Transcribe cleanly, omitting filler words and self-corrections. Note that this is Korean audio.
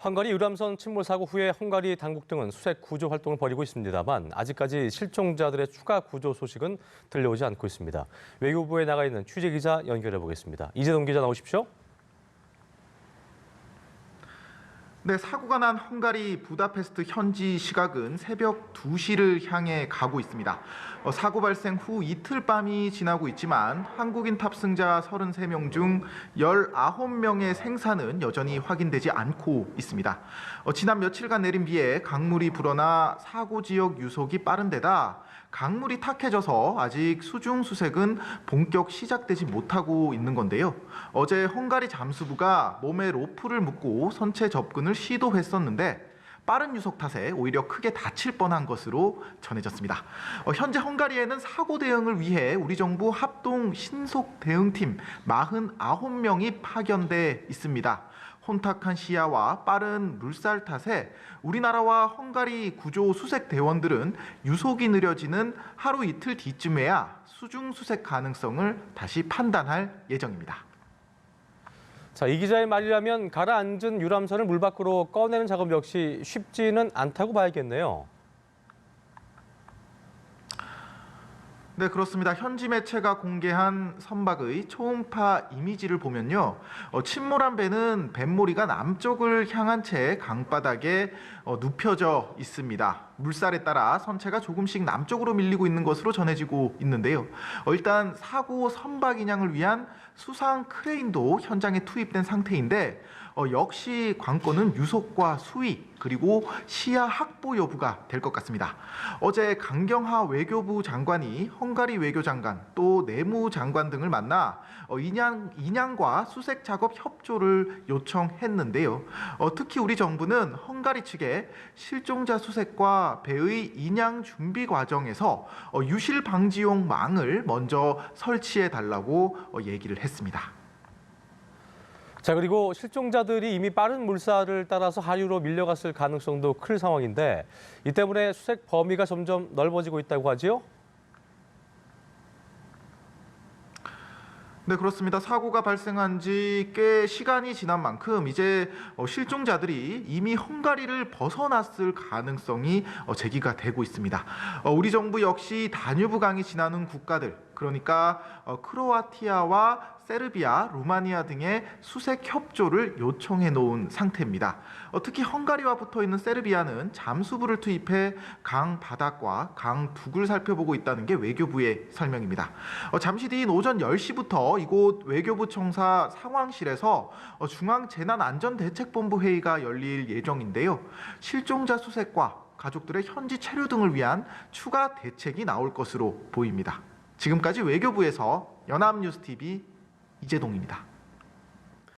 헝가리 유람선 침몰 사고 후에 헝가리 당국 등은 수색 구조 활동을 벌이고 있습니다만 아직까지 실종자들의 추가 구조 소식은 들려오지 않고 있습니다. 외교부에 나가 있는 취재 기자 연결해 보겠습니다. 이재동 기자 나오십시오. 네, 사고가 난 헝가리 부다페스트 현지 시각은 새벽 2시를 향해 가고 있습니다. 사고 발생 후 이틀 밤이 지나고 있지만 한국인 탑승자 33명 중 19명의 생사는 여전히 확인되지 않고 있습니다. 지난 며칠간 내린 비에 강물이 불어나 사고 지역 유속이 빠른 데다 강물이 탁해져서 아직 수중 수색은 본격 시작되지 못하고 있는 건데요. 어제 헝가리 잠수부가 몸에 로프를 묶고 선체 접근을 시도했었는데 빠른 유속 탓에 오히려 크게 다칠 뻔한 것으로 전해졌습니다. 현재 헝가리에는 사고 대응을 위해 우리 정부 합동 신속 대응팀 49명이 파견돼 있습니다. 혼탁한 시야와 빠른 물살 탓에 우리나라와 헝가리 구조 수색 대원들은 유속이 느려지는 하루 이틀 뒤쯤에야 수중 수색 가능성을 다시 판단할 예정입니다. 자, 이 기자의 말이라면 가라앉은 유람선을 물 밖으로 꺼내는 작업 역시 쉽지는 않다고 봐야겠네요. 네, 그렇습니다. 현지 매체가 공개한 선박의 초음파 이미지를 보면요. 침몰한 배는 뱃머리가 남쪽을 향한 채 강바닥에 눕혀져 있습니다. 물살에 따라 선체가 조금씩 남쪽으로 밀리고 있는 것으로 전해지고 있는데요. 일단 사고 선박 인양을 위한 수상 크레인도 현장에 투입된 상태인데 역시 관건은 유속과 수위 그리고 시야 확보 여부가 될 것 같습니다. 어제 강경하 외교부 장관이 헝가리 외교장관 또 내무장관 등을 만나 인양과 수색 작업 협조를 요청했는데요. 특히 우리 정부는 헝가리 측에 실종자 수색과 배의 인양 준비 과정에서 유실 방지용 망을 먼저 설치해 달라고 얘기를 했습니다. 자, 그리고 실종자들이 이미 빠른 물살을 따라서 하류로 밀려갔을 가능성도 클 상황인데 이 때문에 수색 범위가 점점 넓어지고 있다고 하지요? 네, 그렇습니다. 사고가 발생한 지 꽤 시간이 지난 만큼 이제 실종자들이 이미 헝가리를 벗어났을 가능성이 제기가 되고 있습니다. 우리 정부 역시 다뉴브 강이 지나는 국가들, 그러니까 크로아티아와 세르비아, 루마니아 등의 수색 협조를 요청해 놓은 상태입니다. 특히 헝가리와 붙어 있는 세르비아는 잠수부를 투입해 강 바닥과 강 둑을 살펴보고 있다는 게 외교부의 설명입니다. 잠시 뒤인 오전 10시부터 이곳 외교부 청사 상황실에서 중앙재난안전대책본부 회의가 열릴 예정인데요. 실종자 수색과 가족들의 현지 체류 등을 위한 추가 대책이 나올 것으로 보입니다. 지금까지 외교부에서 연합뉴스TV 이재동입니다.